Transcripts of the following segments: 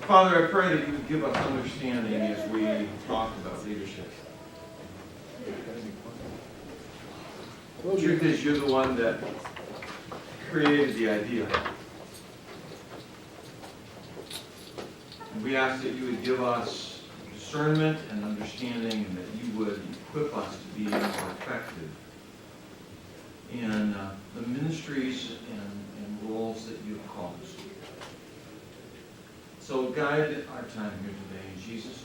Father, I pray that you would give us understanding as we talk about leadership. The truth is, you're the one that created the idea. And we ask that you would give us discernment and understanding, and that you would equip us to be more effective in the ministries and roles that you have called us to. So guide our time here today in Jesus'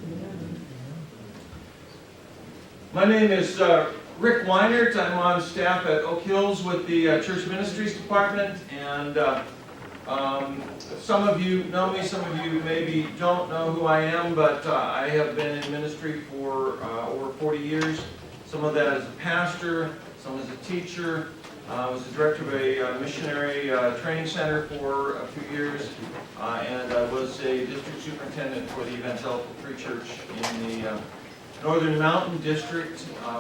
name. Amen. My name is Rick Weinert. I'm on staff at Oak Hills with the Church Ministries Department, and some of you know me, some of you maybe don't know who I am, but I have been in ministry for over 40 years. Some of that as a pastor, some as a teacher. I was the director of a missionary training center for a few years, and I was a district superintendent for the Evangelical Free Church in the Northern Mountain District,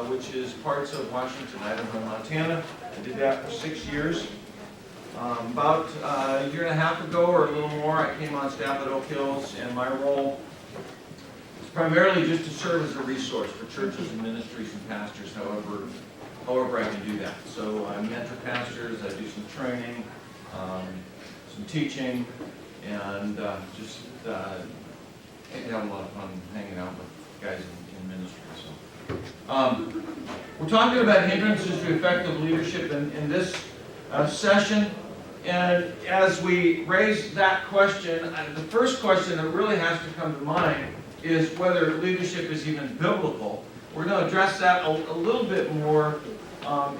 which is parts of Washington, Idaho, and Montana. I did that for 6 years. About a year and a half ago, or a little more, I came on staff at Oak Hills, and my role is primarily just to serve as a resource for churches and ministries and pastors, however I can do that. So I mentor pastors, I do some training, some teaching, and just have a lot of fun hanging out with guys in ministry. So we're talking about hindrances to effective leadership in this session. And as we raise that question, the first question that really has to come to mind is whether leadership is even biblical. We're going to address that a little bit more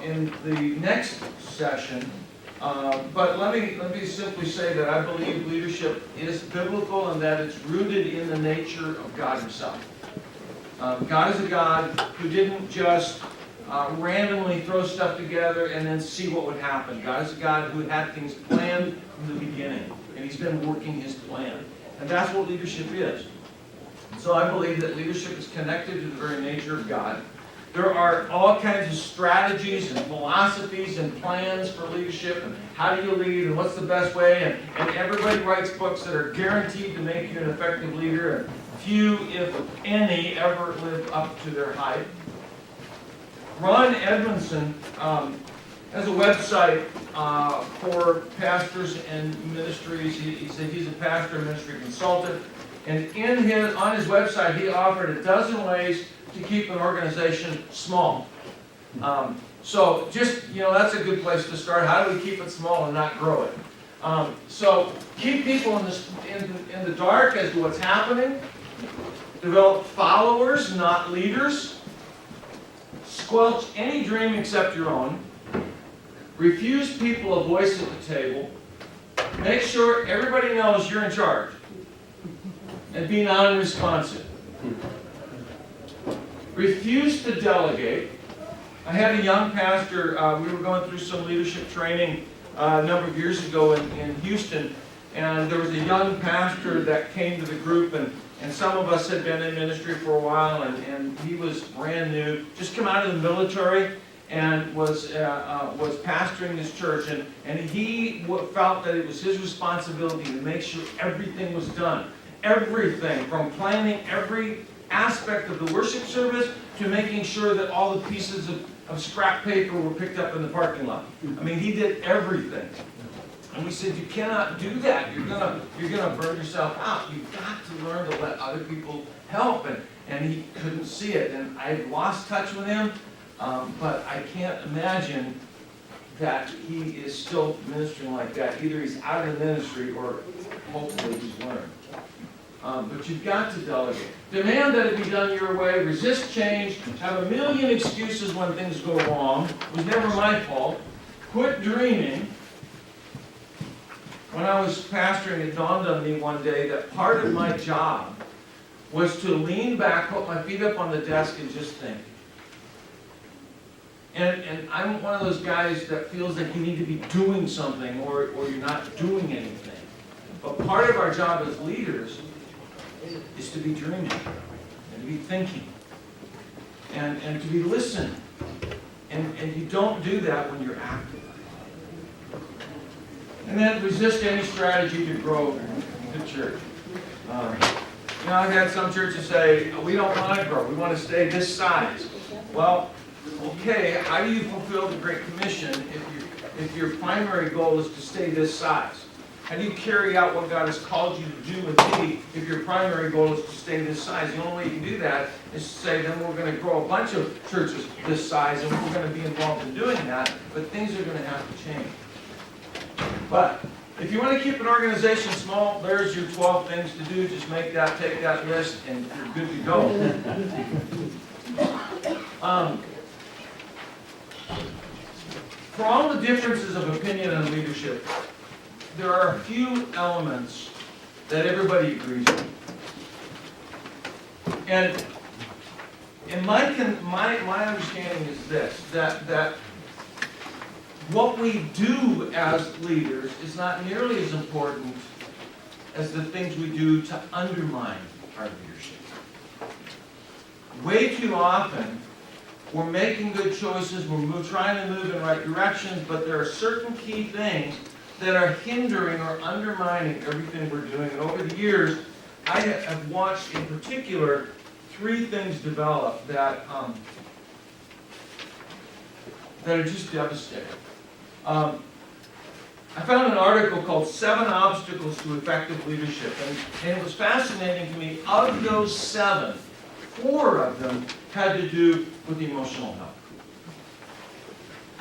in the next session. But let me simply say that I believe leadership is biblical and that it's rooted in the nature of God Himself. God is a God who didn't just randomly throw stuff together and then see what would happen. God is a God who had things planned from the beginning, and He's been working His plan. And that's what leadership is. So I believe that leadership is connected to the very nature of God. There are all kinds of strategies and philosophies and plans for leadership, and how do you lead, and what's the best way, and everybody writes books that are guaranteed to make you an effective leader, and few, if any, ever live up to their hype. Ron Edmondson has a website for pastors and ministries. He's a pastor and ministry consultant, and on his website he offered a dozen ways to keep an organization small. So just, that's a good place to start. How do we keep it small and not grow it? So keep people in the dark as to what's happening. Develop followers, not leaders. Squelch any dream except your own. Refuse people a voice at the table. Make sure everybody knows you're in charge. And be non-responsive. Refuse to delegate. I had a young pastor, we were going through some leadership training a number of years ago in Houston, and there was a young pastor that came to the group, and some of us had been in ministry for a while, and he was brand new, just come out of the military, and was pastoring this church, and he felt that it was his responsibility to make sure everything was done. Everything, from planning every aspect of the worship service to making sure that all the pieces of scrap paper were picked up in the parking lot. I mean, he did everything. And we said, you cannot do that. You're gonna burn yourself out. You've got to learn to let other people help. And he couldn't see it. And I lost touch with him, but I can't imagine that he is still ministering like that. Either he's out of the ministry or hopefully he's learned. But you've got to delegate. Demand that it be done your way. Resist change. Have a million excuses when things go wrong. It was never my fault. Quit dreaming. When I was pastoring, it dawned on me one day that part of my job was to lean back, put my feet up on the desk, and just think. And I'm one of those guys that feels like you need to be doing something or you're not doing anything. But part of our job as leaders is to be dreaming and to be thinking and to be listening. And you don't do that when you're active. And then resist any strategy to grow the church. I've had some churches say, we don't want to grow, we want to stay this size. Well, okay, how do you fulfill the Great Commission if your primary goal is to stay this size? How do you carry out what God has called you to do and be if your primary goal is to stay this size? The only way you can do that is to say, then we're going to grow a bunch of churches this size, and we're going to be involved in doing that, but things are going to have to change. But if you want to keep an organization small, there's your 12 things to do. Just take that list, and you're good to go. For all the differences of opinion and leadership, there are a few elements that everybody agrees on. And my understanding is this, that what we do as leaders is not nearly as important as the things we do to undermine our leadership. Way too often, we're making good choices, we're trying to move in right directions, but there are certain key things that are hindering or undermining everything we're doing. And over the years, I have watched in particular 3 things develop that are just devastating. I found an article called 7 Obstacles to Effective Leadership, and it was fascinating to me. Of those 7, 4 of them had to do with emotional health.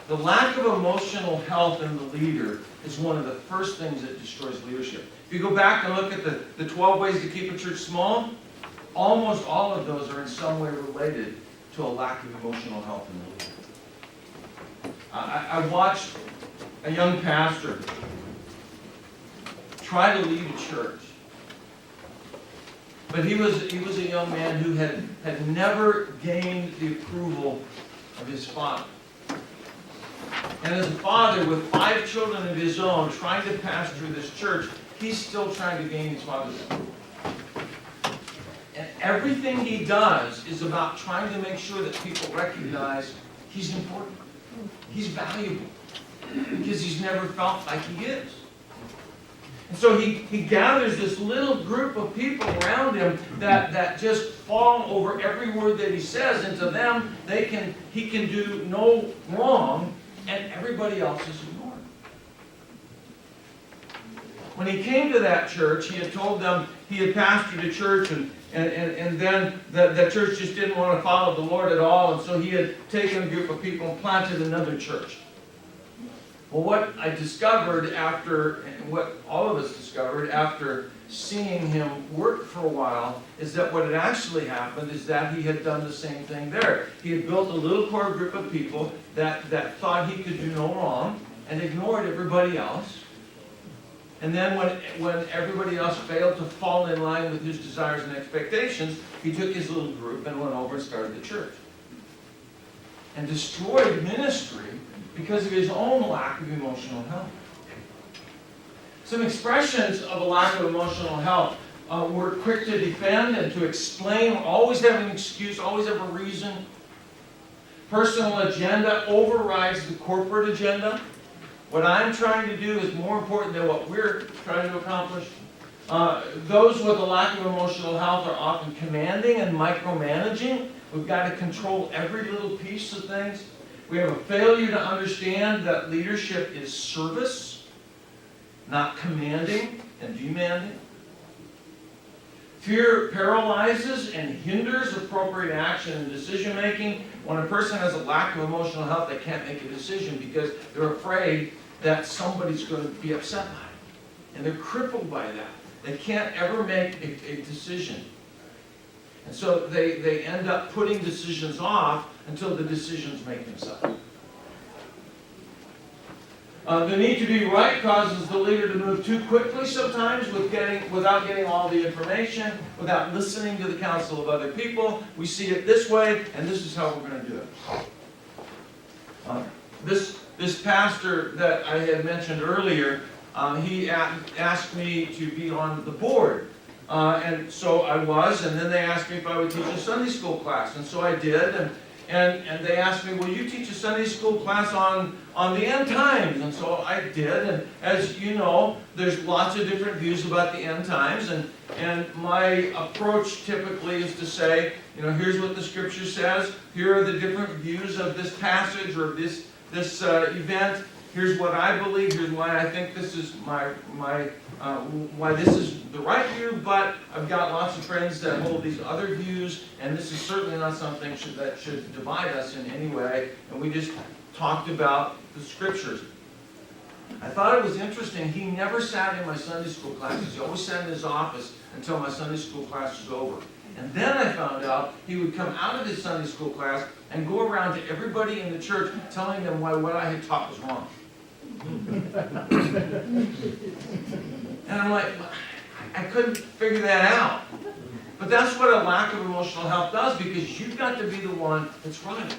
The lack of emotional health in the leader is one of the first things that destroys leadership. If you go back and look at the 12 ways to keep a church small, almost all of those are in some way related to a lack of emotional health in the leader. I watched a young pastor try to lead a church. But he was a young man who had never gained the approval of his father. And as a father with 5 children of his own trying to pastor this church, he's still trying to gain his father's approval. And everything he does is about trying to make sure that people recognize he's important. He's valuable. Because he's never felt like he is. And so he gathers this little group of people around him that just fall over every word that he says, and to them he can do no wrong, and everybody else is ignored. When he came to that church, he had told them he had pastored a church, and then the church just didn't want to follow the Lord at all, and so he had taken a group of people and planted another church. Well, what I discovered and what all of us discovered after seeing him work for a while, is that what had actually happened is that he had done the same thing there. He had built a little core group of people that thought he could do no wrong and ignored everybody else. And then when everybody else failed to fall in line with his desires and expectations, he took his little group and went over and started the church. And destroyed ministry because of his own lack of emotional health. Some expressions of a lack of emotional health. We're quick to defend and to explain. We always have an excuse, always have a reason. Personal agenda overrides the corporate agenda. What I'm trying to do is more important than what we're trying to accomplish. Those with a lack of emotional health are often commanding and micromanaging. We've got to control every little piece of things. We have a failure to understand that leadership is service, not commanding and demanding. Fear paralyzes and hinders appropriate action and decision making. When a person has a lack of emotional health, they can't make a decision because they're afraid that somebody's going to be upset by it. And they're crippled by that. They can't ever make a decision. And so they end up putting decisions off until the decisions make themselves. The need to be right causes the leader to move too quickly sometimes without getting all the information, without listening to the counsel of other people. We see it this way, and this is how we're going to do it. This pastor that I had mentioned earlier, he asked me to be on the board. And so I was, and then they asked me if I would teach a Sunday school class, and so I did, And they asked me, will you teach a Sunday school class on the end times? And so I did, and as you know, there's lots of different views about the end times, and my approach typically is to say, here's what the Scripture says, here are the different views of this passage or this event, here's what I believe, here's why I think this is why this is the right view, but I've got lots of friends that hold these other views, and this is certainly not something that should divide us in any way, and we just talked about the Scriptures. I thought it was interesting, he never sat in my Sunday school classes, he always sat in his office until my Sunday school class was over. And then I found out he would come out of his Sunday school class and go around to everybody in the church telling them why what I had taught was wrong. And I'm like, I couldn't figure that out. But that's what a lack of emotional health does, because you've got to be the one that's right.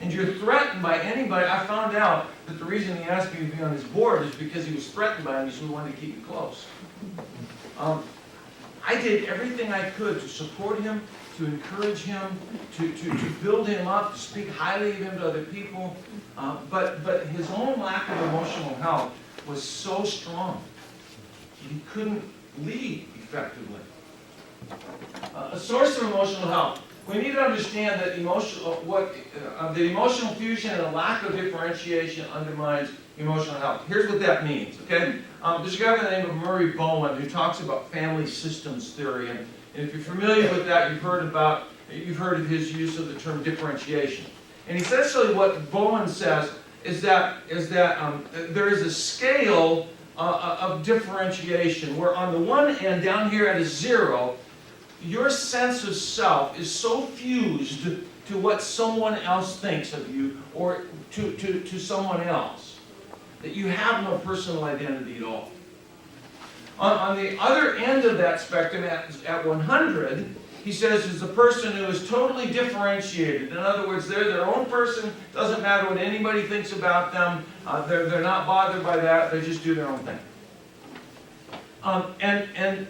And you're threatened by anybody. I found out that the reason he asked me to be on his board is because he was threatened by him, so he wanted to keep me close. I did everything I could to support him, to encourage him, to build him up, to speak highly of him to other people. But his own lack of emotional health was so strong, he couldn't lead effectively. A source of emotional health. We need to understand that the emotional fusion and a lack of differentiation undermines emotional health. Here's what that means, okay? There's a guy by the name of Murray Bowen who talks about family systems theory, and if you're familiar with that, you've heard of his use of the term differentiation. And essentially what Bowen says is that there is a scale of differentiation where on the one end, down here at a 0, your sense of self is so fused to what someone else thinks of you or to someone else that you have no personal identity at all. On the other end of that spectrum, at 100, he says is a person who is totally differentiated. In other words, they're their own person, doesn't matter what anybody thinks about them, they're not bothered by that, they just do their own thing. And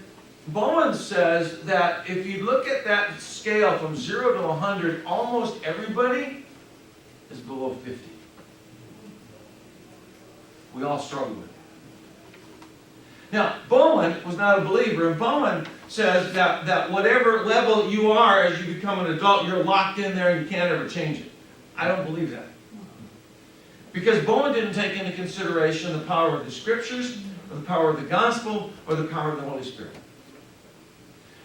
Bowen says that if you look at that scale from 0 to 100, almost everybody is below 50. We all struggle with it. Now, Bowen was not a believer, and Bowen says that whatever level you are as you become an adult, you're locked in there and you can't ever change it. I don't believe that. Because Bowen didn't take into consideration the power of the Scriptures, or the power of the Gospel, or the power of the Holy Spirit.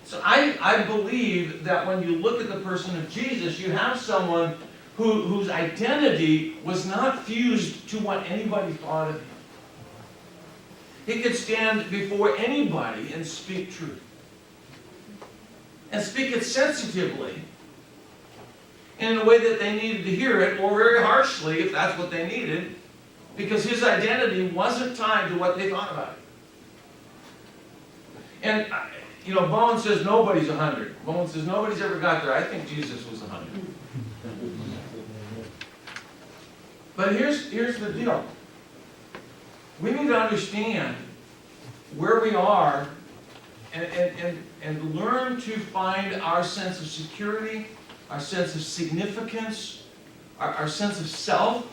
So I believe that when you look at the person of Jesus, you have someone whose identity was not fused to what anybody thought of him. He could stand before anybody and speak truth. And speak it sensitively, in a way that they needed to hear it, or very harshly if that's what they needed, because his identity wasn't tied to what they thought about it. And Bowen says nobody's 100. Bowen says nobody's ever got there. I think Jesus was 100. But here's the deal. We need to understand where we are and learn to find our sense of security, our sense of significance, our sense of self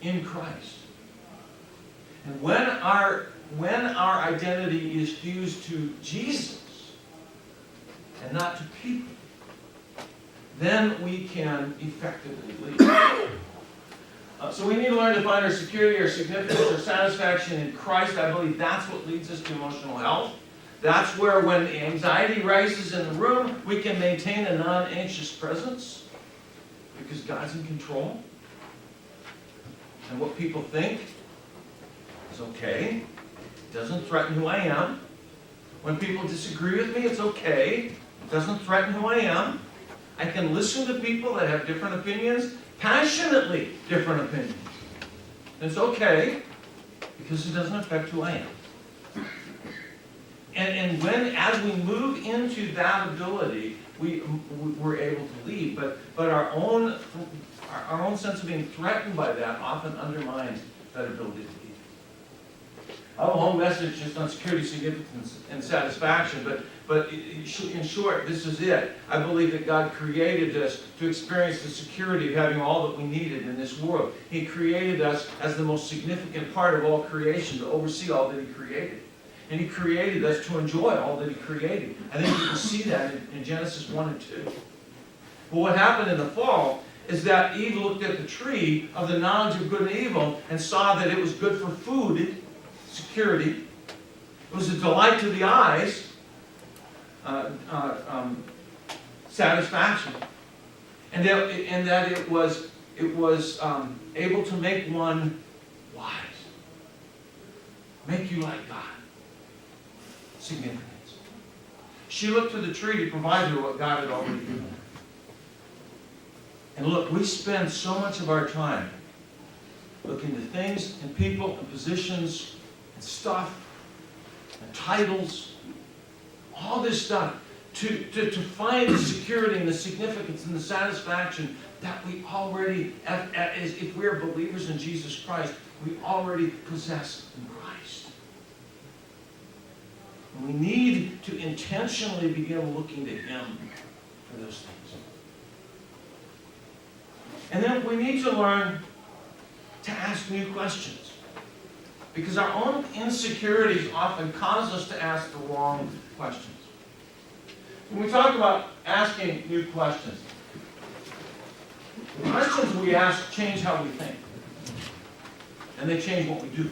in Christ. And when our identity is fused to Jesus and not to people, then we can effectively lead. So we need to learn to find our security, our significance, our satisfaction in Christ. I believe that's what leads us to emotional health. That's where when anxiety rises in the room, we can maintain a non-anxious presence because God's in control. And what people think is okay. It doesn't threaten who I am. When people disagree with me, it's okay. It doesn't threaten who I am. I can listen to people that have different opinions, passionately different opinions. It's okay, because it doesn't affect who I am. And as we move into that ability, we're able to lead. But our own sense of being threatened by that often undermines that ability to lead. I have a whole message just on security, significance, and satisfaction, but in short, this is it. I believe that God created us to experience the security of having all that we needed in this world. He created us as the most significant part of all creation, to oversee all that He created. And He created us to enjoy all that He created. I think you can see that in Genesis 1 and 2. But what happened in the fall is that Eve looked at the tree of the knowledge of good and evil and saw that it was good for food, security. It was a delight to the eyes, satisfaction, and that it was able to make one wise, make you like God. Significance. She looked to the tree to provide her what God had already given her. And look, we spend so much of our time looking to things and people and positions and stuff and titles, all this stuff, to find the security and the significance and the satisfaction that we already, if we're believers in Jesus Christ, we already possess in Christ. And we need to intentionally begin looking to Him for those things. And then we need to learn to ask new questions. Because our own insecurities often cause us to ask the wrong questions. When we talk about asking new questions, the questions we ask change how we think. And they change what we do.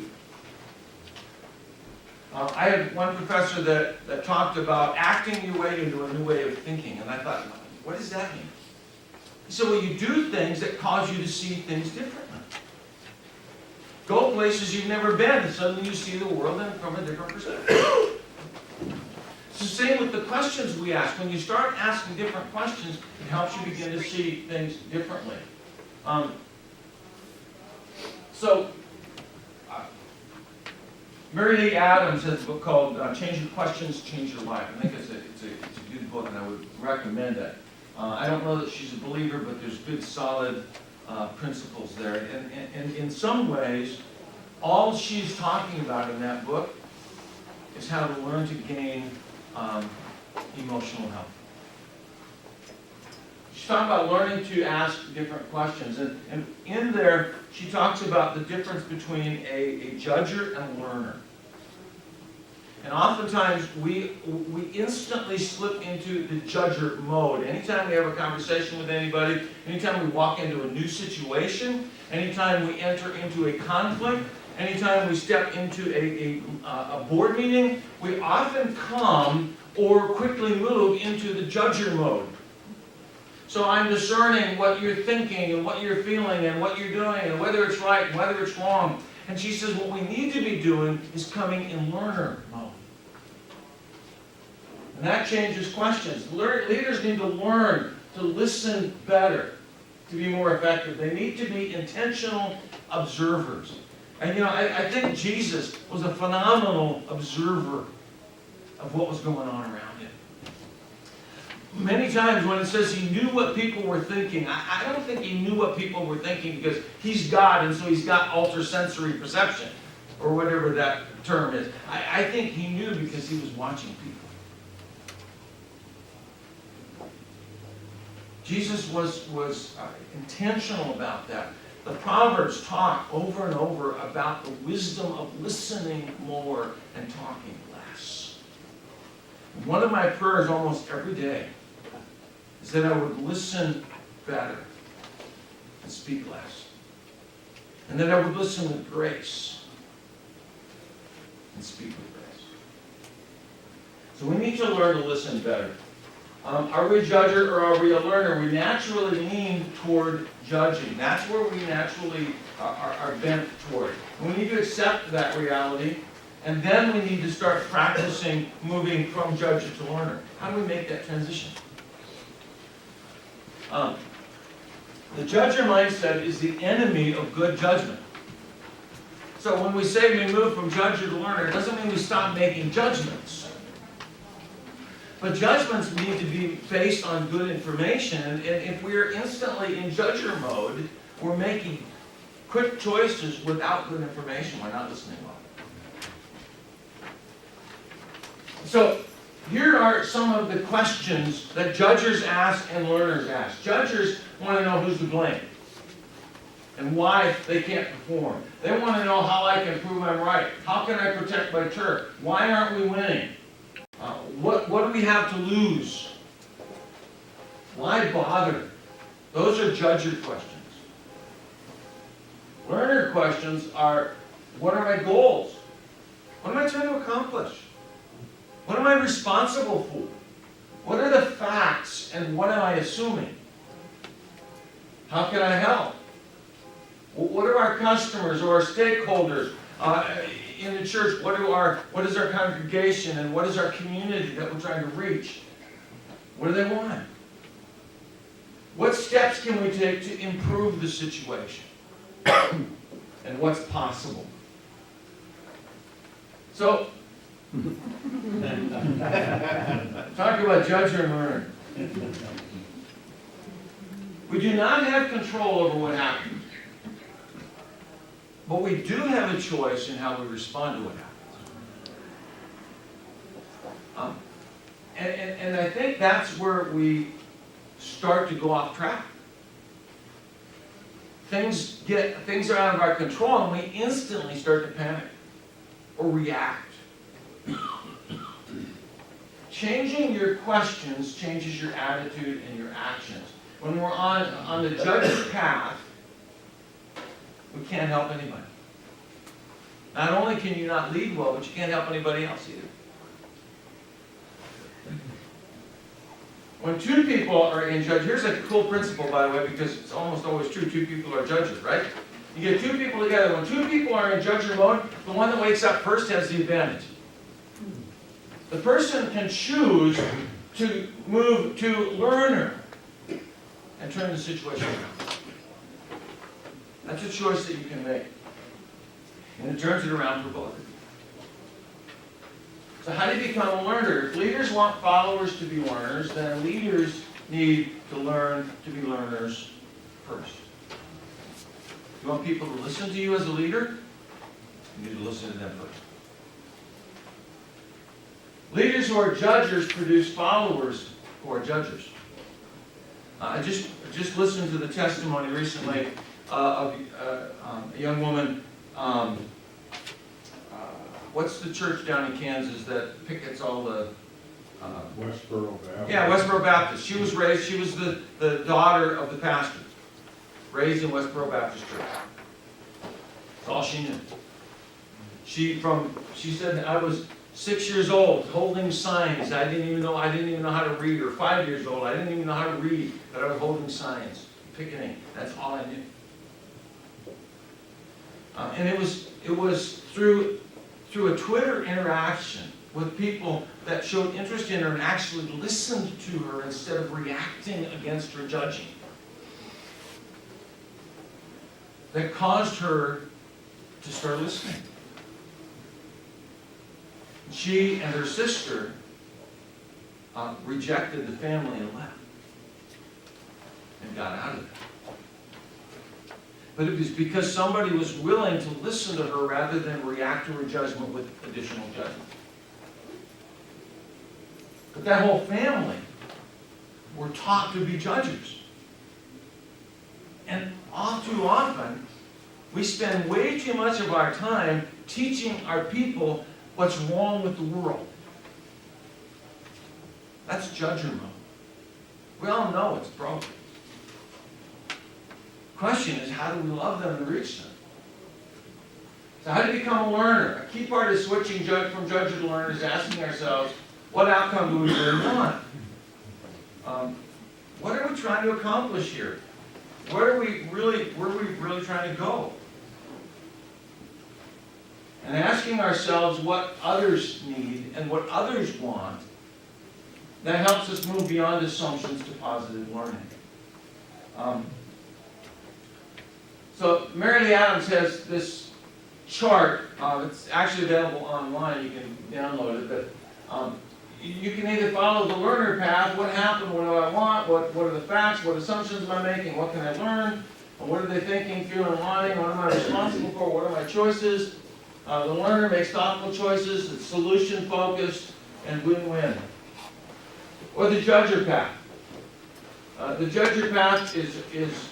I had one professor that talked about acting your way into a new way of thinking. And I thought, what does that mean? He said, well, you do things that cause you to see things differently. Go places you've never been, and suddenly you see the world from a different perspective. It's the same with the questions we ask. When you start asking different questions, it helps you begin to see things differently. Mary Lee Adams has a book called Change Your Questions, Change Your Life. I think it's a good book, and I would recommend it. I don't know that she's a believer, but there's good, solid principles there. And in some ways, all she's talking about in that book is how to learn to gain emotional health. She's talking about learning to ask different questions. And in there, she talks about the difference between a judger and a learner. And oftentimes, we instantly slip into the judger mode. Anytime we have a conversation with anybody, anytime we walk into a new situation, anytime we enter into a conflict, anytime we step into a board meeting, we often come or quickly move into the judger mode. So I'm discerning what you're thinking and what you're feeling and what you're doing and whether it's right and whether it's wrong. And she says what we need to be doing is coming in learner mode. And that changes questions. Leaders need to learn to listen better to be more effective. They need to be intentional observers. And I think Jesus was a phenomenal observer of what was going on around him. Many times when it says he knew what people were thinking, I don't think he knew what people were thinking because he's God and so he's got ultrasensory perception, or whatever that term is. I think he knew because he was watching people. Jesus was intentional about that. The Proverbs talk over and over about the wisdom of listening more and talking less. One of my prayers almost every day is that I would listen better and speak less. And that I would listen with grace and speak with grace. So we need to learn to listen better. Are we a judger or are we a learner? We naturally lean toward judging. That's where we naturally are bent toward. And we need to accept that reality, and then we need to start practicing moving from judger to learner. How do we make that transition? The judger mindset is the enemy of good judgment. So when we say we move from judger to learner, it doesn't mean we stop making judgments. But judgments need to be based on good information. And if we're instantly in judger mode, we're making quick choices without good information. We're not listening well. So here are some of the questions that judges ask and learners ask. Judges want to know who's to blame and why they can't perform. They want to know how I can prove I'm right. How can I protect my turf? Why aren't we winning? What do we have to lose? Why bother? Those are judger questions. Learner questions are, what are my goals? What am I trying to accomplish? What am I responsible for? What are the facts and what am I assuming? How can I help? What are our customers or our stakeholders in the church? What is our congregation and what is our community that we're trying to reach? What do they want? What steps can we take to improve the situation? And what's possible? So, talk about judge and learner. We do not have control over what happens. But we do have a choice in how we respond to what happens. And I think that's where we start to go off track. Things are out of our control and we instantly start to panic or react. Changing your questions changes your attitude and your actions. When we're on the judge's path, we can't help anybody. Not only can you not lead well, but you can't help anybody else either. When two people are in judge, here's a cool principle, by the way, because it's almost always true. Two people are judges, right? You get two people together. When two people are in judger mode, the one that wakes up first has the advantage. The person can choose to move to learner and turn the situation around. That's a choice that you can make. And it turns it around for both of you. So how do you become a learner? If leaders want followers to be learners, then leaders need to learn to be learners first. You want people to listen to you as a leader? You need to listen to them first. Leaders who are judges produce followers who are judges. I just listened to the testimony recently of a young woman. What's the church down in Kansas that pickets all the... Westboro Baptist. Yeah, Westboro Baptist. She was the daughter of the pastor, raised in Westboro Baptist Church. That's all she knew. She said, I was 6 years old, holding signs. I didn't even know how to read. Or 5 years old, I didn't even know how to read, but I was holding signs, picketing. That's all I knew. And it was through a Twitter interaction with people that showed interest in her and actually listened to her instead of reacting against her judging, that caused her to start listening. She and her sister rejected the family and left and got out of it. But it was because somebody was willing to listen to her rather than react to her judgment with additional judgment. But that whole family were taught to be judges. And all too often, we spend way too much of our time teaching our people what's wrong with the world. That's judger mode. We all know it's broken. Question is, how do we love them and reach them? So how do you become a learner? A key part of switching from judge to learner is asking ourselves, what outcome do we really want? What are we trying to accomplish here? Where are we really trying to go? And asking ourselves what others need and what others want, that helps us move beyond assumptions to positive learning. So Mary Lee Adams has this chart. It's actually available online. You can download it. But you can either follow the learner path. What happened? What do I want? What are the facts? What assumptions am I making? What can I learn? What are they thinking, feeling, wanting? What am I responsible for? What are my choices? The learner makes thoughtful choices. It's solution-focused. and win-win. Or the judger path. The judger path is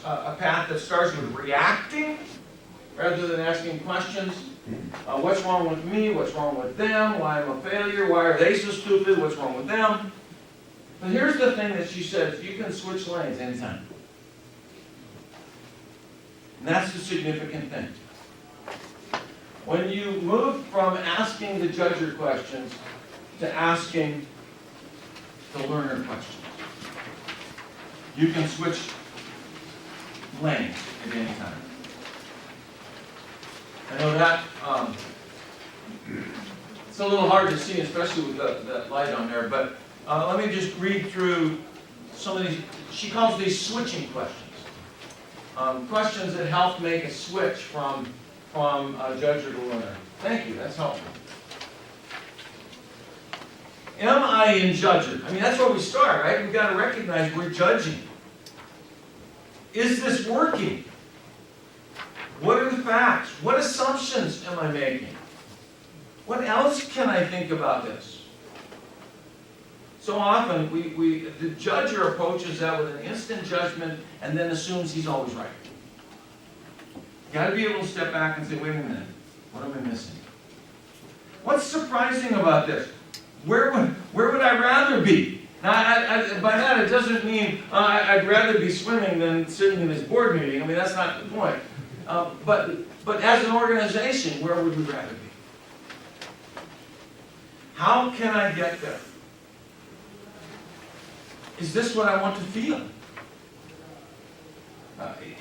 a path that starts with reacting rather than asking questions. What's wrong with me? What's wrong with them? Why am I a failure? Why are they so stupid? What's wrong with them? But here's the thing that she says, you can switch lanes anytime. And that's the significant thing. When you move from asking the judger questions to asking the learner questions, you can switch lanes at any time. I know that it's a little hard to see, especially with that light on there, but let me just read through some of these. She calls these switching questions. Questions that help make a switch from judger to learner. Thank you, that's helpful. Am I in judger? I mean, that's where we start, right? We've got to recognize we're judging. Is this working? What are the facts? What assumptions am I making? What else can I think about this? So often, the judger approaches that with an instant judgment and then assumes he's always right. You've got to be able to step back and say, wait a minute, what am I missing? What's surprising about this? Where would I rather be? Now, by that, it doesn't mean I'd rather be swimming than sitting in this board meeting. I mean, that's not the point. But as an organization, where would we rather be? How can I get there? Is this what I want to feel?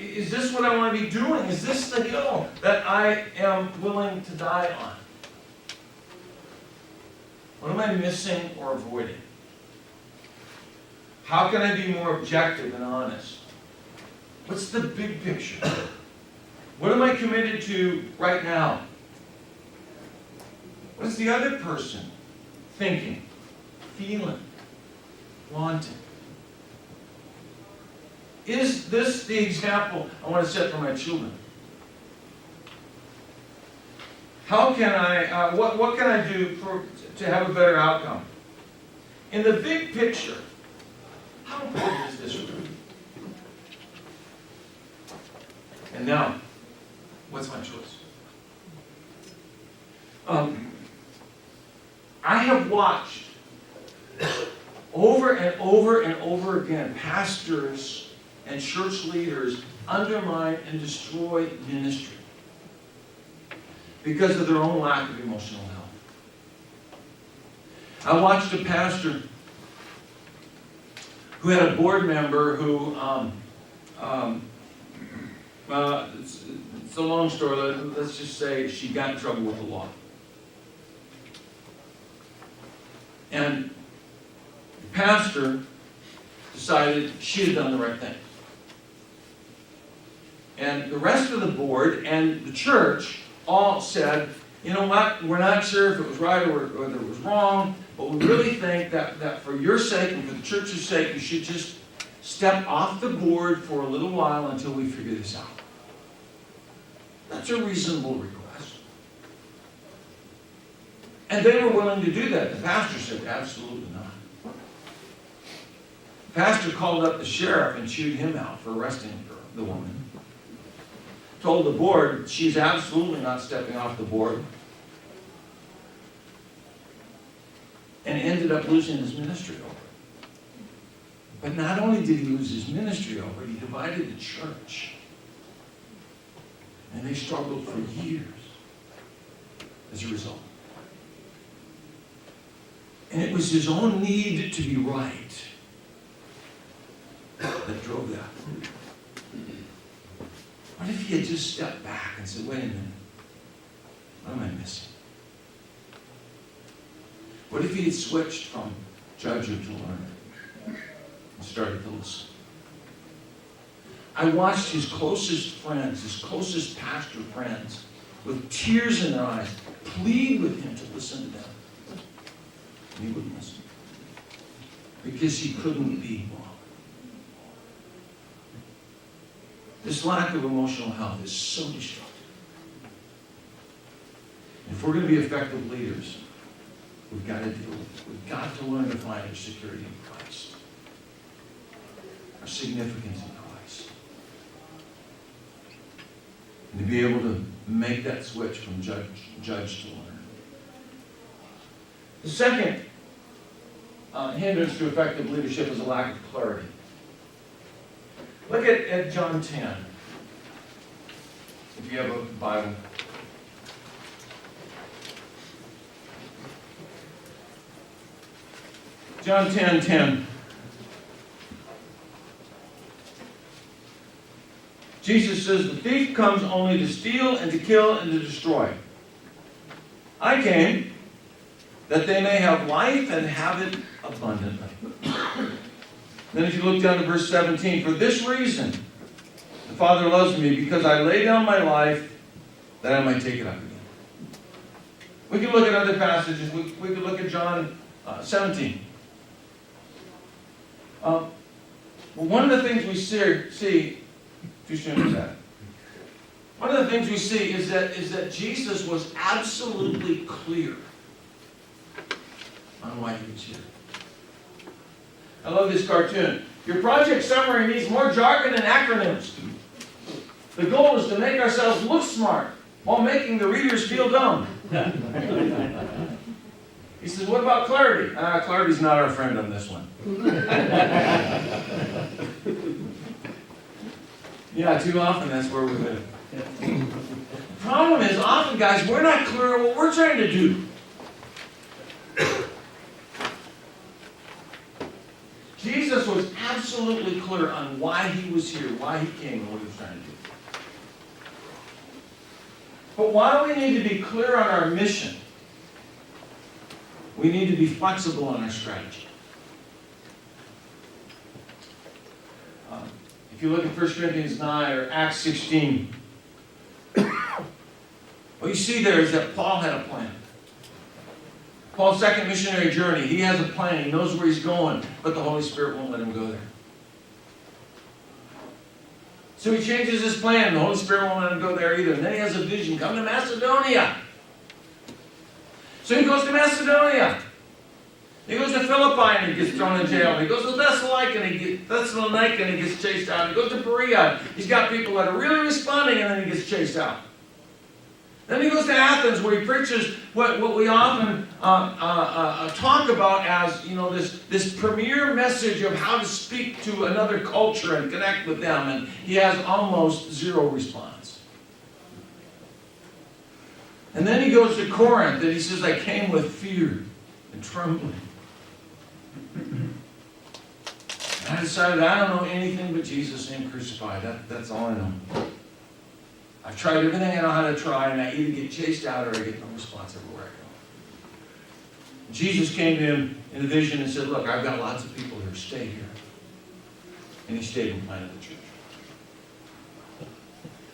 Is this what I want to be doing? Is this the hill that I am willing to die on? What am I missing or avoiding? How can I be more objective and honest? What's the big picture? What am I committed to right now? What is the other person thinking, feeling, wanting? Is this the example I want to set for my children? How can I, what can I do to have a better outcome? In the big picture, how important is this really? And now, what's my choice? I have watched over and over and over again pastors and church leaders undermine and destroy ministry because of their own lack of emotional health. I watched a pastor who had a board member who, it's a long story, let's just say she got in trouble with the law. And the pastor decided she had done the right thing. And the rest of the board and the church all said, you know what, we're not sure if it was right or whether it was wrong, but we really think that for your sake and for the church's sake, you should just step off the board for a little while until we figure this out. That's a reasonable request. And they were willing to do that. The pastor said, absolutely not. The pastor called up the sheriff and chewed him out for arresting the woman. Told the board she's absolutely not stepping off the board. And ended up losing his ministry over it. But not only did he lose his ministry over it, he divided the church. And they struggled for years as a result. And it was his own need to be right that drove that. What if he had just stepped back and said, wait a minute, what am I missing? What if he had switched from judger to learner and started to listen? I watched his closest friends, his closest pastor friends, with tears in their eyes, plead with him to listen to them. And he wouldn't listen. Because he couldn't be wrong. This lack of emotional health is so destructive. If we're going to be effective leaders, we've got to deal with it. We've got to learn to find our security in Christ, our significance in Christ, and to be able to make that switch from judge to learner. The second hindrance to effective leadership is a lack of clarity. Look at John 10, if you have a Bible. John 10:10. Jesus says, the thief comes only to steal and to kill and to destroy. I came that they may have life and have it abundantly. Then if you look down to verse 17, for this reason the Father loves me, because I lay down my life that I might take it up again. We can look at other passages. We could look at John 17. Well, one of the things we see too soon for that. One of the things we see is that Jesus was absolutely clear on why he was here. I love this cartoon. Your project summary needs more jargon and acronyms. The goal is to make ourselves look smart while making the readers feel dumb. He says, what about clarity? Clarity's not our friend on this one. Yeah, too often that's where we live. The problem is, often, guys, we're not clear on what we're trying to do. Jesus was absolutely clear on why he was here, why he came, and what he was trying to do. But while we need to be clear on our mission, we need to be flexible in our strategy. If you look at 1 Corinthians 9 or Acts 16, what you see there is that Paul had a plan. Paul's second missionary journey, he has a plan. He knows where he's going, but the Holy Spirit won't let him go there. So he changes his plan. The Holy Spirit won't let him go there either. And then he has a vision. Come to Macedonia. So he goes to Macedonia. He goes to Philippi and he gets thrown in jail. He goes to Thessalonica and he gets chased out. He goes to Berea. He's got people that are really responding, and then he gets chased out. Then he goes to Athens, where he preaches what we often talk about as, this premier message of how to speak to another culture and connect with them. And he has almost zero response. And then he goes to Corinth, and he says, I came with fear and trembling. And I decided I don't know anything but Jesus and Him crucified. That's all I know. I've tried everything I know how to try, and I either get chased out or I get no response everywhere I go. Jesus came to him in a vision and said, look, I've got lots of people here. Stay here. And he stayed and planted the church.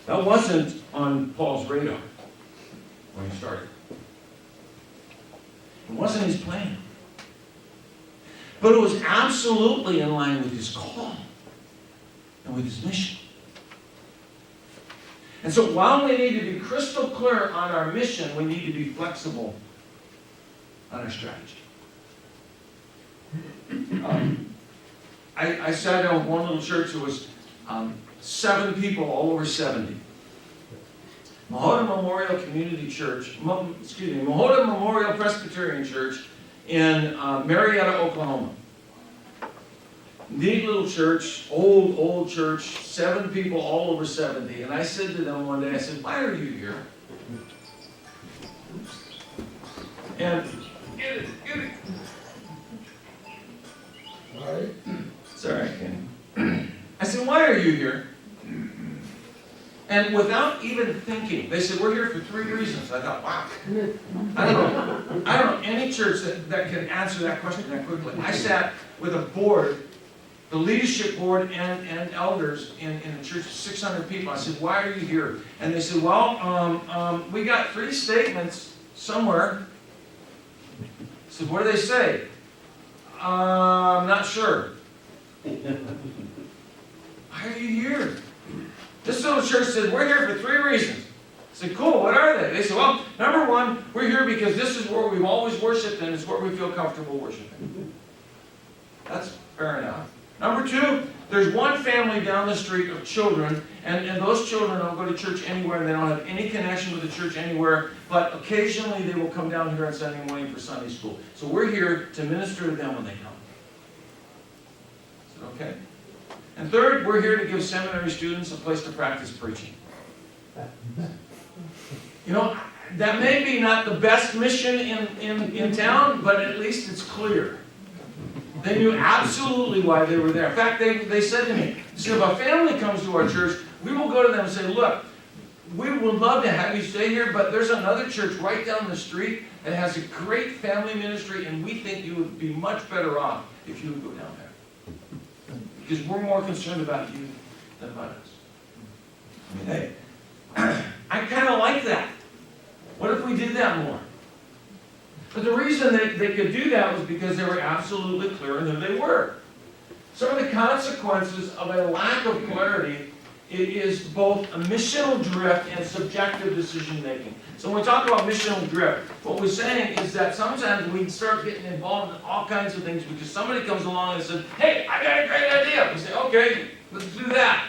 That wasn't on Paul's radar when he started. It wasn't his plan. But it was absolutely in line with his call and with his mission. And so while we need to be crystal clear on our mission, we need to be flexible on our strategy. I sat down with one little church that was 7 people, all over 70. Mahota Memorial Community Church, Mahota Memorial Presbyterian Church in Marietta, Oklahoma. Neat little church, old church, 7 people, all over 70. And I said to them one day, I said, why are you here? And get it. All right. It's all right, Kenny. I said, why are you here? And without even thinking, they said, we're here for 3 reasons. I thought, wow. I don't know any church that can answer that question that quickly. I sat with a board, the leadership board and elders in a church of 600 people. I said, why are you here? And they said, well, we got 3 statements somewhere. I said, what do they say? I'm not sure. Why are you here? This little church said, we're here for 3 reasons. I say, cool, what are they? They say, well, number one, we're here because this is where we've always worshiped and it's where we feel comfortable worshiping. That's fair enough. Number two, there's one family down the street of children, and those children don't go to church anywhere, and they don't have any connection with the church anywhere, but occasionally they will come down here on Sunday morning for Sunday school. So we're here to minister to them when they come. Is it okay? And third, we're here to give seminary students a place to practice preaching. You know, that may be not the best mission in town, but at least it's clear. They knew absolutely why they were there. In fact, they said to me, if a family comes to our church, we will go to them and say, look, we would love to have you stay here, but there's another church right down the street that has a great family ministry, and we think you would be much better off if you would go down there. Because we're more concerned about you than about us. I mean, hey, I kind of like that. What if we did that more? But the reason they could do that was because they were absolutely clear in who they were. Some of the consequences of a lack of clarity is both a missional drift and subjective decision making. So when we talk about missional drift, what we're saying is that sometimes we start getting involved in all kinds of things because somebody comes along and says, hey, I got a great idea. We say, okay, let's do that.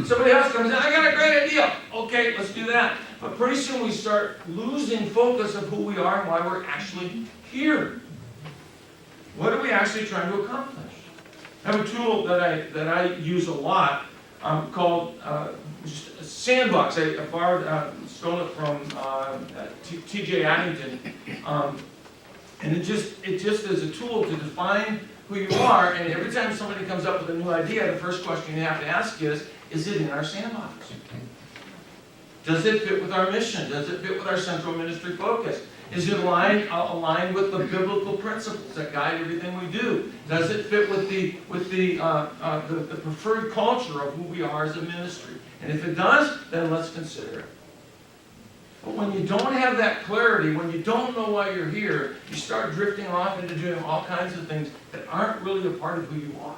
Somebody else comes in, I got a great idea. Okay, let's do that. But pretty soon we start losing focus of who we are and why we're actually here. What are we actually trying to accomplish? I have a tool that I use a lot called just a sandbox. I stole it from T.J. Addington, and it just is a tool to define who you are. And every time somebody comes up with a new idea, the first question you have to ask is it in our sandbox? Does it fit with our mission? Does it fit with our central ministry focus? Is it aligned with the biblical principles that guide everything we do? Does it fit with the preferred culture of who we are as a ministry? And if it does, then let's consider it. But when you don't have that clarity, when you don't know why you're here, you start drifting off into doing all kinds of things that aren't really a part of who you are.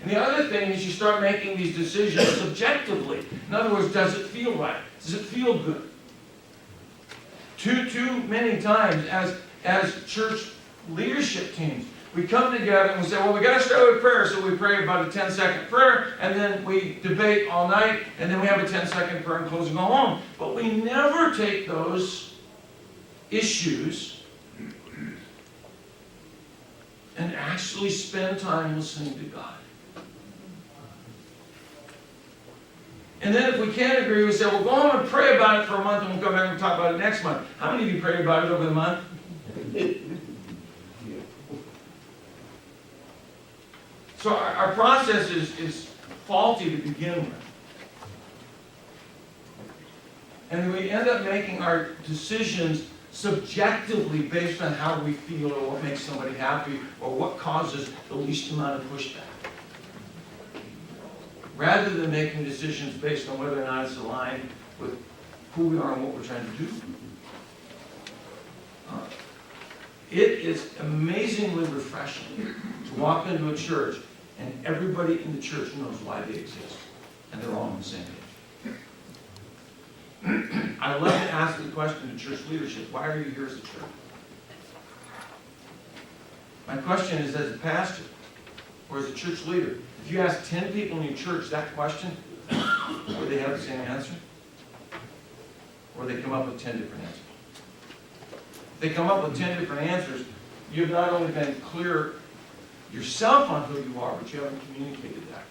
And the other thing is you start making these decisions subjectively. In other words, does it feel right? Does it feel good? Too many times as church leadership teams, we come together and we say, well, we got to start with prayer, so we pray about a 10-second prayer, and then we debate all night, and then we have a 10-second prayer and close and go home. But we never take those issues and actually spend time listening to God. And then if we can't agree, we say, well, go home and pray about it for a month, and we'll come back and talk about it next month. How many of you prayed about it over the month? So our process is faulty to begin with. And we end up making our decisions subjectively based on how we feel or what makes somebody happy or what causes the least amount of pushback, rather than making decisions based on whether or not it's aligned with who we are and what we're trying to do. It is amazingly refreshing to walk into a church and everybody in the church knows why they exist, and they're all on the same page. I love to ask the question to church leadership, why are you here as a church? My question is, as a pastor or as a church leader, if you ask 10 people in your church that question, would they have the same answer? Or they come up with 10 different answers? If they come up with 10 different answers, you've not only been clear yourself on who you are, but you haven't communicated that.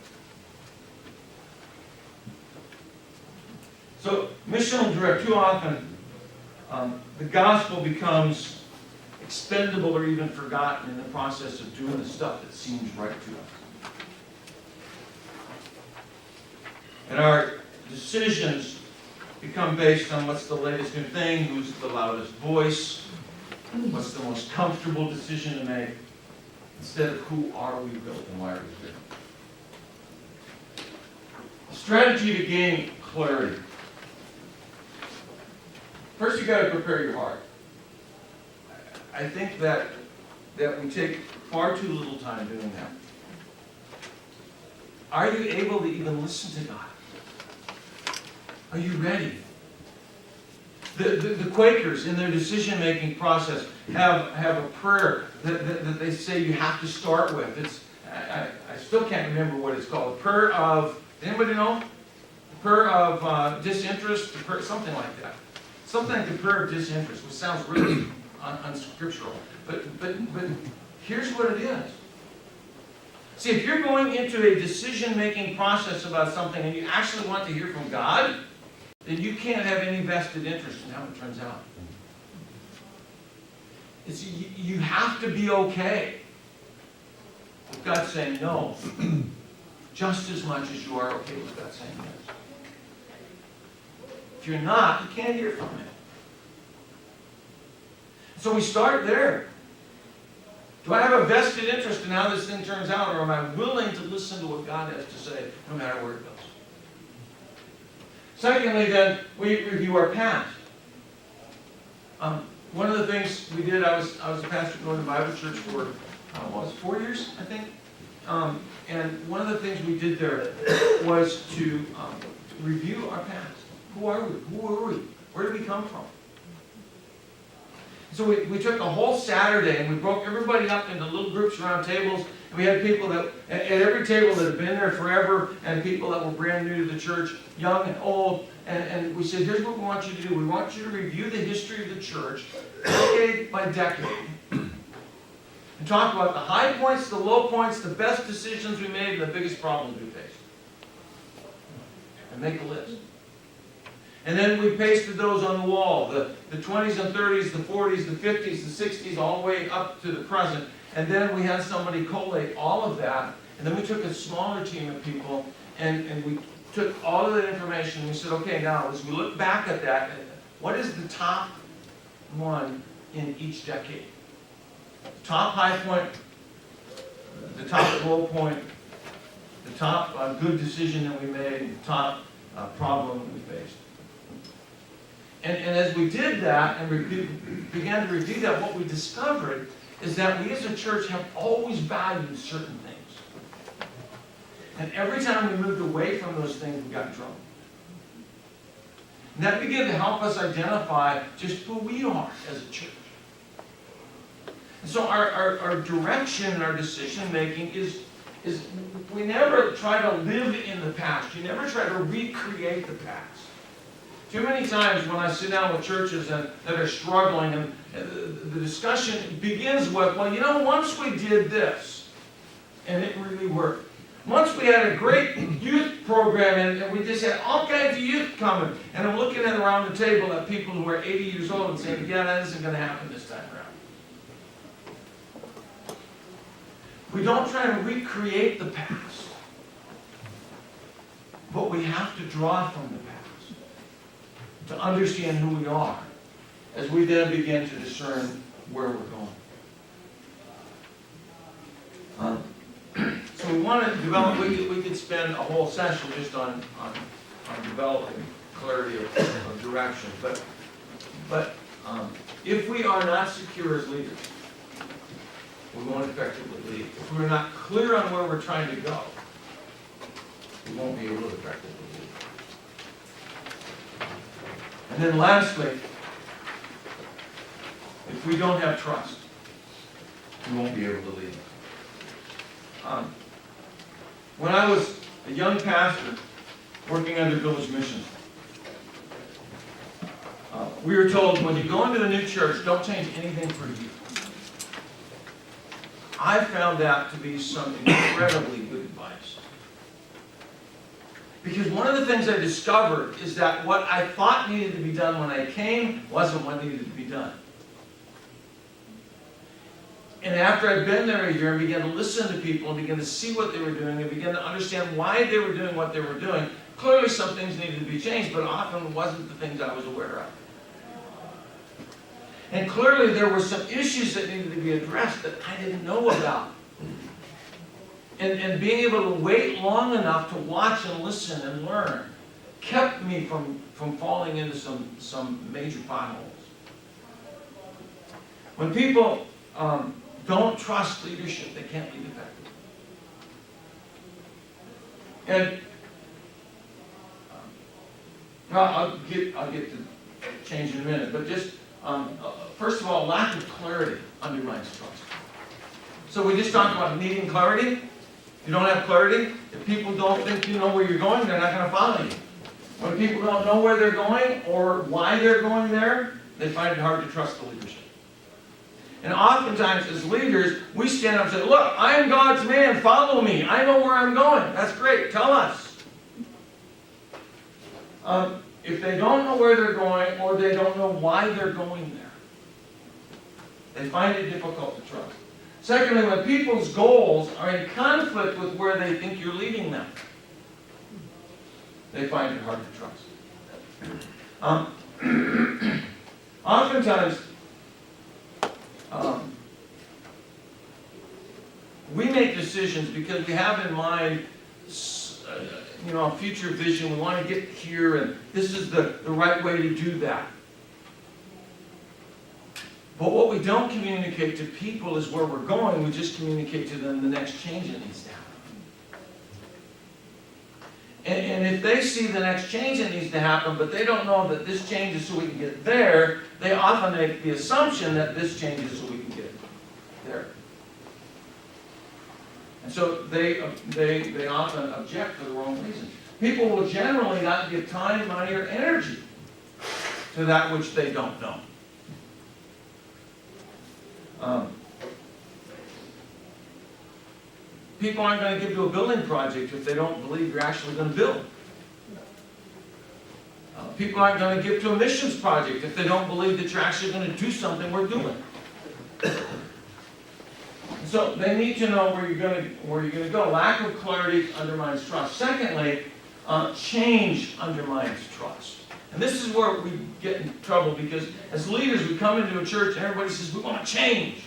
So, missional drift, too often, the gospel becomes expendable or even forgotten in the process of doing the stuff that seems right to us. And our decisions become based on what's the latest new thing, who's the loudest voice, what's the most comfortable decision to make, instead of who are we really and why are we here. Strategy to gain clarity. First, you've got to prepare your heart. I think that we take far too little time doing that. Are you able to even listen to God? Are you ready? The Quakers, in their decision-making process, have a prayer that they say you have to start with. I still can't remember what it's called. A prayer of, anybody know? A prayer of disinterest, something like that. Something like the prayer of disinterest, which sounds really unscriptural. But here's what it is. See, if you're going into a decision-making process about something and you actually want to hear from God, then you can't have any vested interest in how it turns out. You have to be okay with God saying no, just as much as you are okay with God saying yes. If you're not, you can't hear from Him. So we start there. Do I have a vested interest in how this thing turns out, or am I willing to listen to what God has to say, no matter where it goes? Secondly, then, we review our past. One of the things we did, I was a pastor at Northern Bible Church for, 4 years, I think. And one of the things we did there was to review our past. Who are we? Who were we? Where did we come from? So we took a whole Saturday and we broke everybody up into little groups around tables. And we had people that, at every table that had been there forever, and people that were brand new to the church, young and old. And we said, here's what we want you to do. We want you to review the history of the church, decade by decade. And talk about the high points, the low points, the best decisions we made, and the biggest problems we faced. And make a list. And then we pasted those on the wall, the 20s and 30s, the 40s, the 50s, the 60s, all the way up to the present. And then we had somebody collate all of that. And then we took a smaller team of people and we took all of that information and we said, okay, now as we look back at that, what is the top one in each decade? The top high point, the top low point, the top good decision that we made, the top problem that we faced. And as we did that and began to review that, what we discovered is that we as a church have always valued certain things. And every time we moved away from those things, we got in trouble. And that began to help us identify just who we are as a church. And so our direction and our decision making is we never try to live in the past. You never try to recreate the past. Too many times when I sit down with churches that are struggling, and the discussion begins with, well, you know, once we did this, and it really worked. Once we had a great youth program, and we just had all kinds of youth coming, and I'm looking at around the table at people who are 80 years old and saying, yeah, that isn't going to happen this time around. We don't try to recreate the past, but we have to draw from the past to understand who we are as we then begin to discern where we're going. So we want to develop, we could spend a whole session just on developing clarity of direction. But if we are not secure as leaders, we won't effectively lead. If we're not clear on where we're trying to go, we won't be able to effectively lead. And then lastly, if we don't have trust, we won't be able to lead. When I was a young pastor working under village missions, we were told, when you go into a new church, don't change anything for you. I found that to be some incredibly good advice. Because one of the things I discovered is that what I thought needed to be done when I came wasn't what needed to be done. And after I'd been there a year and began to listen to people and began to see what they were doing and began to understand why they were doing what they were doing, clearly some things needed to be changed, but often it wasn't the things I was aware of. And clearly there were some issues that needed to be addressed that I didn't know about. And being able to wait long enough to watch and listen and learn kept me from falling into some major potholes. When people don't trust leadership, they can't lead effectively. And I'll get to change in a minute, but just, first of all, lack of clarity undermines trust. So we just talked about needing clarity. If you don't have clarity, if people don't think you know where you're going, they're not going to follow you. When people don't know where they're going or why they're going there, they find it hard to trust the leadership. And oftentimes as leaders, we stand up and say, look, I am God's man, follow me. I know where I'm going. That's great, tell us. If they don't know where they're going or they don't know why they're going there, they find it difficult to trust. Secondly, when people's goals are in conflict with where they think you're leading them, they find it hard to trust. Oftentimes, we make decisions because we have in mind, a future vision. We want to get here, and this is the right way to do that. But what we don't communicate to people is where we're going. We just communicate to them the next change that needs to happen. And if they see the next change that needs to happen, but they don't know that this change is so we can get there, they often make the assumption that this change is so we can get there. And so they often object for the wrong reason. People will generally not give time, money, or energy to that which they don't know. People aren't going to give to a building project if they don't believe you're actually going to build. People aren't going to give to a missions project if they don't believe that you're actually going to do something worth doing. So they need to know where you're going to go. Lack of clarity undermines trust. Secondly, change undermines trust. And this is where we get in trouble, because as leaders we come into a church and everybody says, we want to change.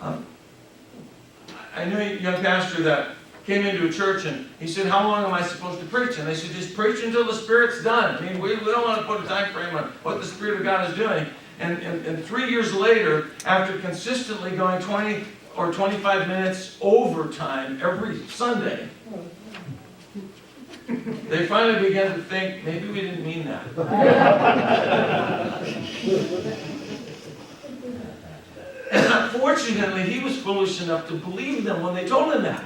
I knew a young pastor that came into a church and he said, how long am I supposed to preach? And they said, just preach until the Spirit's done. I mean, we don't want to put a time frame on what the Spirit of God is doing. And 3 years later, after consistently going 20 or 25 minutes overtime every Sunday, they finally began to think, maybe we didn't mean that. And unfortunately, he was foolish enough to believe them when they told him that.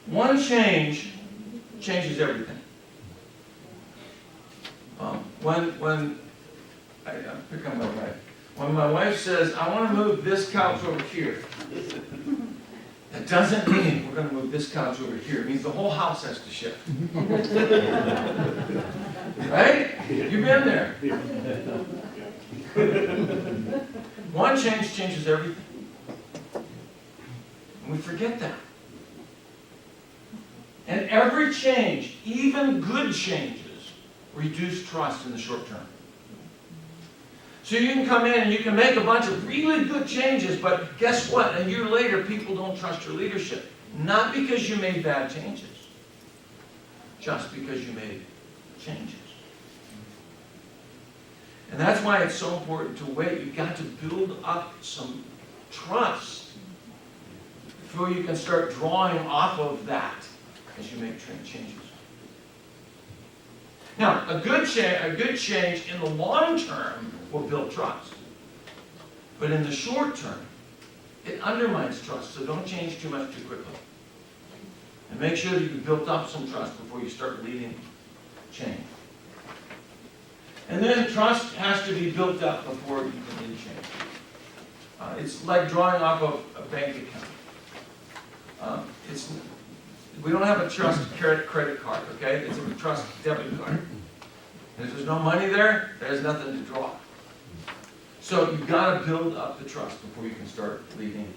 One change changes everything. I pick on my wife. When my wife says, I want to move this couch over here, that doesn't mean we're going to move this couch over here. It means the whole house has to shift. Right? You've been there. One change changes everything. And we forget that. And every change, even good changes, reduce trust in the short term. So you can come in and you can make a bunch of really good changes, but guess what? A year later, people don't trust your leadership. Not because you made bad changes, just because you made changes. And that's why it's so important to wait. You've got to build up some trust before you can start drawing off of that as you make changes. Now, a good change in the long term will build trust. But in the short term, it undermines trust. So don't change too much too quickly. And make sure that you've built up some trust before you start leading change. And then trust has to be built up before you can lead change. It's like drawing off of a bank account. We don't have a trust credit card, okay? It's a trust debit card. And if there's no money there, there's nothing to draw. So you've got to build up the trust before you can start leading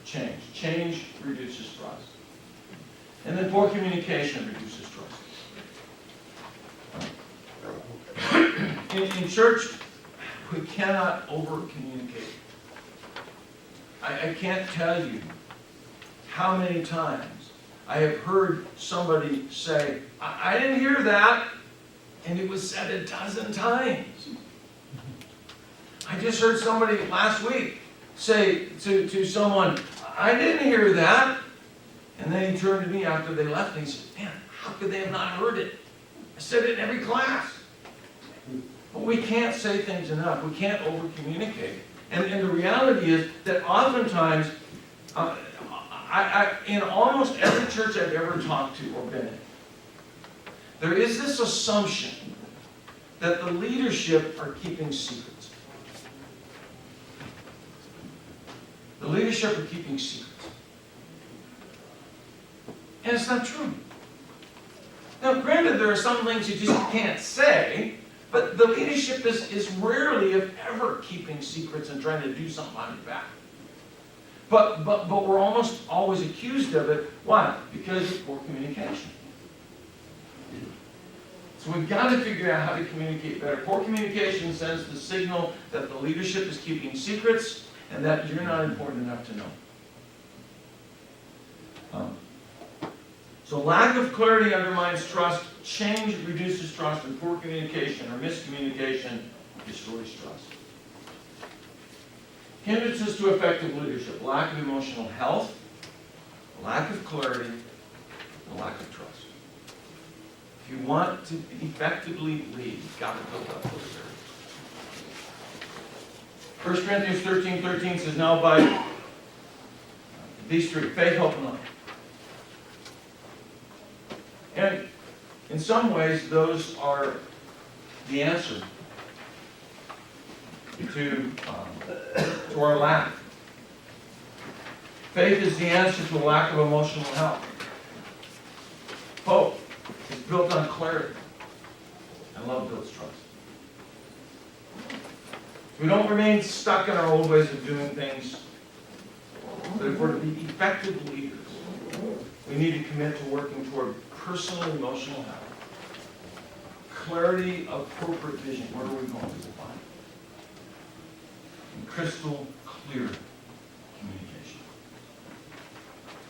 change. Change reduces trust. And then poor communication reduces trust. In church, we cannot over-communicate. I can't tell you how many times I have heard somebody say, I didn't hear that, and it was said a dozen times. I just heard somebody last week say to someone, I didn't hear that. And then he turned to me after they left and he said, man, how could they have not heard it? I said it in every class. But we can't say things enough. We can't over-communicate. And the reality is that oftentimes, in almost every church I've ever talked to or been in, there is this assumption that the leadership are keeping secrets. The leadership are keeping secrets. And it's not true. Now, granted, there are some things you just can't say, but the leadership is rarely, if ever, keeping secrets and trying to do something on your back. But we're almost always accused of it. Why? Because of poor communication. So we've got to figure out how to communicate better. Poor communication sends the signal that the leadership is keeping secrets and that you're not important enough to know. So lack of clarity undermines trust, change reduces trust, and poor communication or miscommunication destroys trust. Hindrances to effective leadership: lack of emotional health, lack of clarity, and lack of trust. If you want to effectively lead, you've got to build up those areas. 1 Corinthians 13:13 says, now by these three, faith, hope, and love. And in some ways, those are the answer to our lack. Faith is the answer to a lack of emotional health. Hope is built on clarity. And love builds trust. We don't remain stuck in our old ways of doing things. But if we're to be effective leaders, we need to commit to working toward personal emotional health. Clarity of corporate vision. Where are we going to define? And crystal clear communication.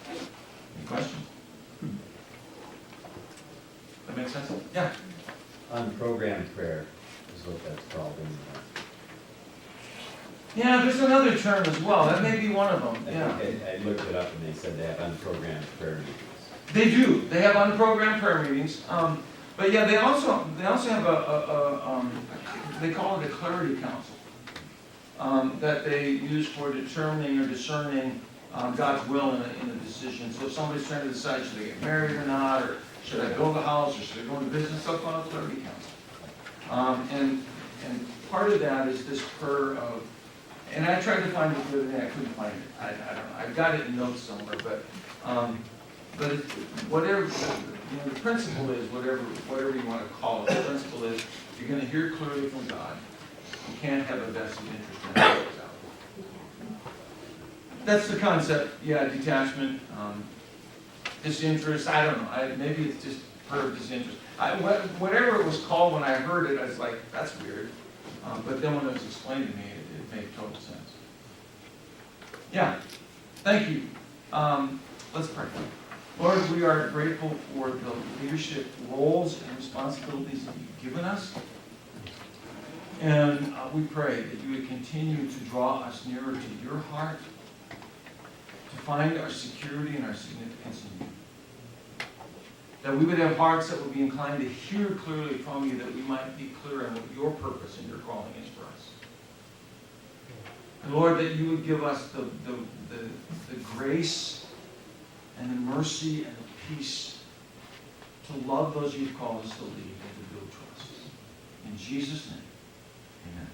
Any questions? That make sense? Yeah. Unprogrammed prayer is what that's called in Yeah, there's another term as well. That may be one of them. I Yeah. think I looked it up and they said they have unprogrammed prayer meetings. They do. They have unprogrammed prayer meetings. But yeah, they also have they call it a clarity council that they use for determining or discerning God's will in a decision. So if somebody's trying to decide should they get married or not, or should I build a house, or should I go into business, they'll call it a clarity council. And part of that is this prayer of, and I tried to find it the other day, I couldn't find it. I don't know. I've got it in notes somewhere, but it's, whatever, the principle is, whatever you want to call it, the principle is you're going to hear clearly from God. You can't have a vested interest in how it goes out. That's the concept. Yeah, detachment, disinterest. I don't know. Maybe it's just prayer of disinterest. Whatever it was called when I heard it, I was like, that's weird. But then when it was explained to me, it made total sense. Yeah. Thank you. Let's pray. Lord, we are grateful for the leadership roles and responsibilities that you've given us. And we pray that you would continue to draw us nearer to your heart, to find our security and our significance in you. That we would have hearts that would be inclined to hear clearly from you, that we might be clear on what your purpose and your calling is for us. And Lord, that you would give us the grace and the mercy and the peace to love those you've called us to lead and to build trust. In Jesus' name, amen.